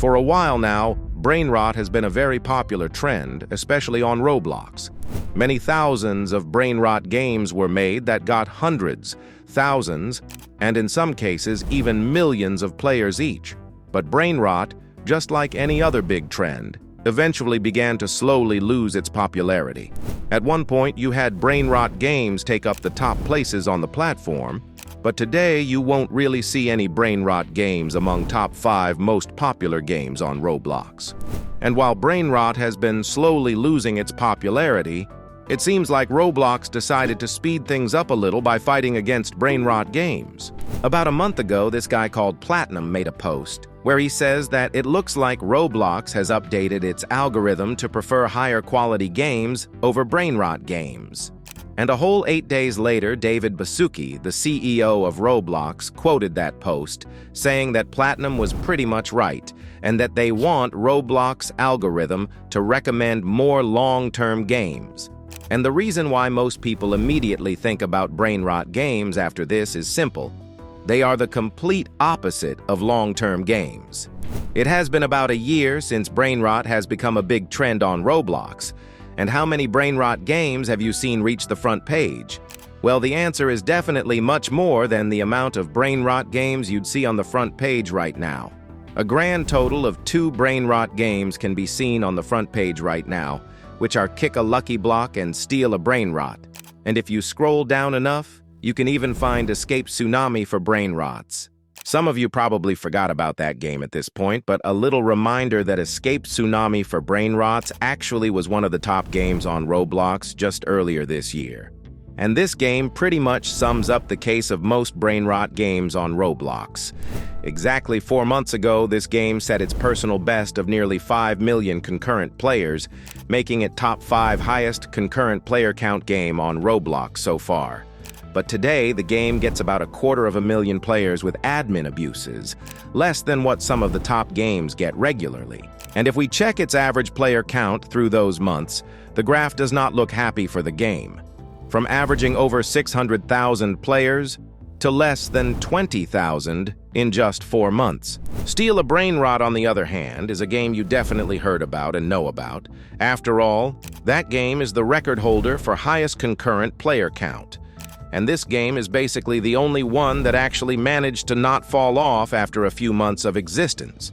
For a while now, brainrot has been a very popular trend, especially on Roblox. Many thousands of brainrot games were made that got hundreds, thousands, and in some cases even millions of players each. But brainrot, just like any other big trend, eventually began to slowly lose its popularity. At one point, you had brainrot games take up the top places on the platform, but today you won't really see any brainrot games among top 5 most popular games on Roblox. And while brainrot has been slowly losing its popularity, it seems like Roblox decided to speed things up a little by fighting against brainrot games. About a month ago, this guy called Platinum made a post where he says that it looks like Roblox has updated its algorithm to prefer higher quality games over brainrot games. And a whole 8 days later, David Baszucki, the CEO of Roblox, quoted that post, saying that Platinum was pretty much right, and that they want Roblox algorithm to recommend more long-term games. And the reason why most people immediately think about brainrot games after this is simple. They are the complete opposite of long-term games. It has been about a year since brainrot has become a big trend on Roblox. And how many brainrot games have you seen reach the front page? Well, the answer is definitely much more than the amount of brainrot games you'd see on the front page right now. A grand total of 2 brainrot games can be seen on the front page right now, which are Kick a Lucky Block and Steal a Brainrot. And if you scroll down enough, you can even find Escape Tsunami for brainrots. Some of you probably forgot about that game at this point, but a little reminder that Escape Tsunami for brainrots actually was one of the top games on Roblox just earlier this year. And this game pretty much sums up the case of most brainrot games on Roblox. Exactly 4 months ago, this game set its personal best of nearly 5 million concurrent players, making it top 5 highest concurrent player count game on Roblox so far. But today, the game gets about 250,000 players with admin abuses, less than what some of the top games get regularly. And if we check its average player count through those months, the graph does not look happy for the game. From averaging over 600,000 players to less than 20,000 in just 4 months. Steal a Brainrot, on the other hand, is a game you definitely heard about and know about. After all, that game is the record holder for highest concurrent player count. And this game is basically the only one that actually managed to not fall off after a few months of existence.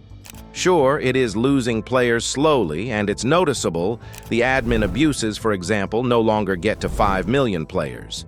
Sure, it is losing players slowly, and it's noticeable. The admin abuses, for example, no longer get to 5 million players.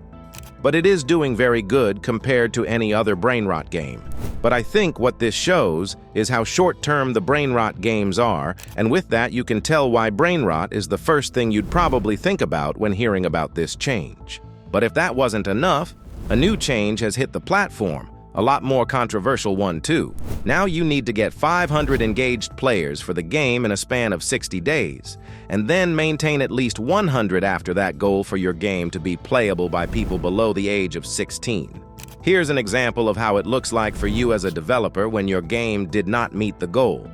But it is doing very good compared to any other brainrot game. But I think what this shows is how short-term the brainrot games are, and with that you can tell why brainrot is the first thing you'd probably think about when hearing about this change. But if that wasn't enough, a new change has hit the platform, a lot more controversial one too. Now you need to get 500 engaged players for the game in a span of 60 days, and then maintain at least 100 after that goal for your game to be playable by people below the age of 16. Here's an example of how it looks like for you as a developer when your game did not meet the goal.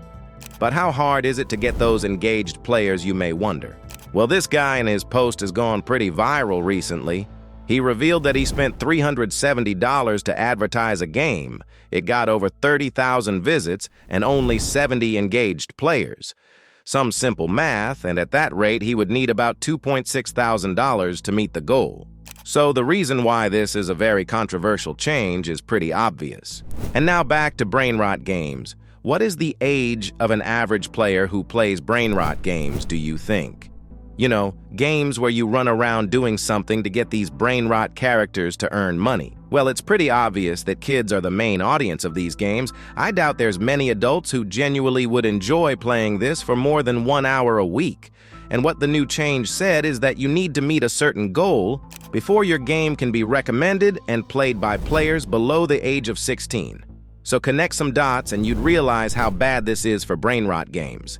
But how hard is it to get those engaged players, you may wonder? Well, this guy in his post has gone pretty viral recently. He revealed that he spent $370 to advertise a game. It got over 30,000 visits and only 70 engaged players. Some simple math, and at that rate, he would need about $2,600 to meet the goal. So the reason why this is a very controversial change is pretty obvious. And now back to brainrot games. What is the age of an average player who plays brainrot games, do you think? You know, games where you run around doing something to get these brainrot characters to earn money. Well, it's pretty obvious that kids are the main audience of these games. I doubt there's many adults who genuinely would enjoy playing this for more than 1 hour a week. And what the new change said is that you need to meet a certain goal before your game can be recommended and played by players below the age of 16. So connect some dots and you'd realize how bad this is for brainrot games.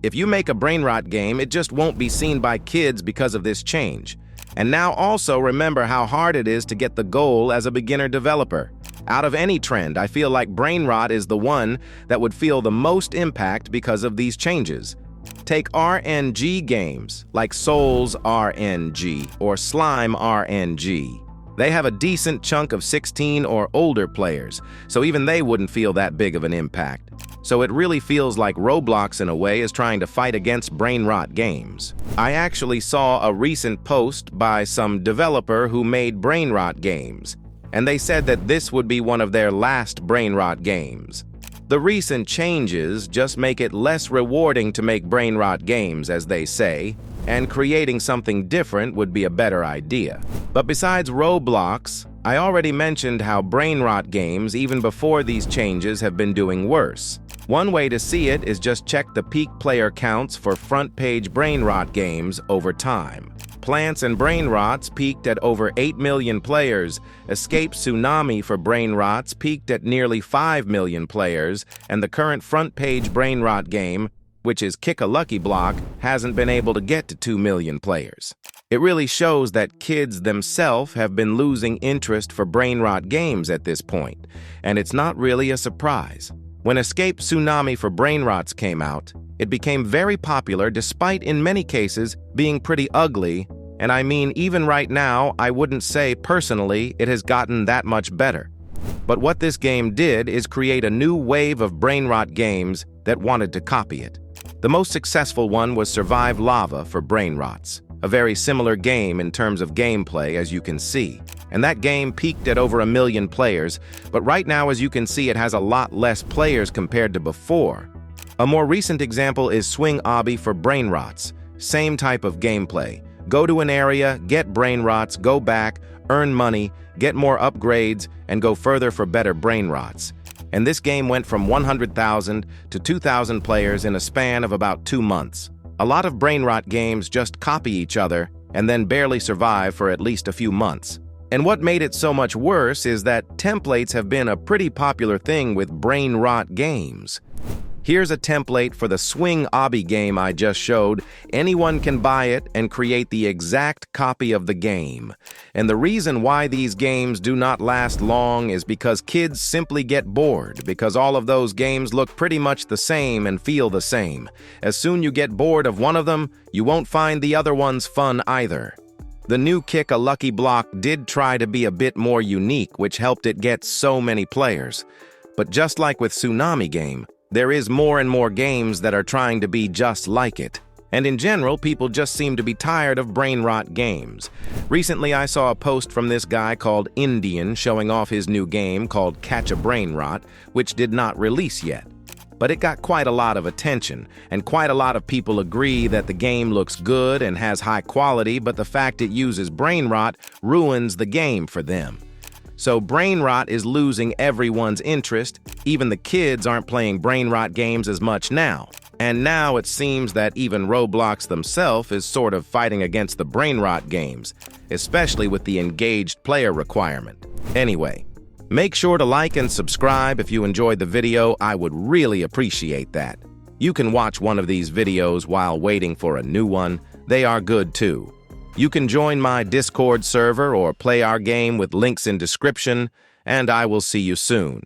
If you make a brainrot game, it just won't be seen by kids because of this change. And now also remember how hard it is to get the goal as a beginner developer. Out of any trend, I feel like brainrot is the one that would feel the most impact because of these changes. Take RNG games like Souls RNG or Slime RNG. They have a decent chunk of 16 or older players, so even they wouldn't feel that big of an impact. So it really feels like Roblox in a way is trying to fight against Brainrot games. I actually saw a recent post by some developer who made Brainrot games, and they said that this would be one of their last Brainrot games. The recent changes just make it less rewarding to make Brainrot games, as they say, and creating something different would be a better idea. But besides Roblox, I already mentioned how Brainrot games, even before these changes, have been doing worse. One way to see it is just check the peak player counts for front-page Brainrot games over time. Plants and Brainrots peaked at over 8 million players, Escape Tsunami for Brainrots peaked at nearly 5 million players, and the current front-page Brainrot game, which is Kick a Lucky Block, hasn't been able to get to 2 million players. It really shows that kids themselves have been losing interest for Brainrot games at this point, and it's not really a surprise. When Escape Tsunami for Brainrots came out, it became very popular despite in many cases being pretty ugly, and I mean even right now I wouldn't say personally it has gotten that much better. But what this game did is create a new wave of Brainrot games that wanted to copy it. The most successful one was Survive Lava for Brainrots, a very similar game in terms of gameplay, as you can see. And that game peaked at over 1 million players, but right now, as you can see, it has a lot less players compared to before. A more recent example is Swing Obby for Brainrots. Same type of gameplay. Go to an area, get Brainrots, go back, earn money, get more upgrades, and go further for better Brainrots. And this game went from 100,000 to 2,000 players in a span of about 2 months. A lot of Brainrot games just copy each other and then barely survive for at least a few months. And what made it so much worse is that templates have been a pretty popular thing with Brainrot games. Here's a template for the Swing Obby game I just showed. Anyone can buy it and create the exact copy of the game. And the reason why these games do not last long is because kids simply get bored, because all of those games look pretty much the same and feel the same. As soon as you get bored of one of them, you won't find the other ones fun either. The new Kick a Lucky Block did try to be a bit more unique, which helped it get so many players. But just like with Tsunami Game, there is more and more games that are trying to be just like it. And in general, people just seem to be tired of Brainrot games. Recently, I saw a post from this guy called Indian showing off his new game called Catch a Brainrot, which did not release yet. But it got quite a lot of attention, and quite a lot of people agree that the game looks good and has high quality, but the fact it uses Brainrot ruins the game for them. So Brainrot is losing everyone's interest. Even the kids aren't playing Brainrot games as much now. And now it seems that even Roblox themselves is sort of fighting against the Brainrot games, especially with the engaged player requirement. Anyway, make sure to like and subscribe if you enjoyed the video. I would really appreciate that. You can watch one of these videos while waiting for a new one. They are good too. You can join my Discord server or play our game with links in description, and I will see you soon.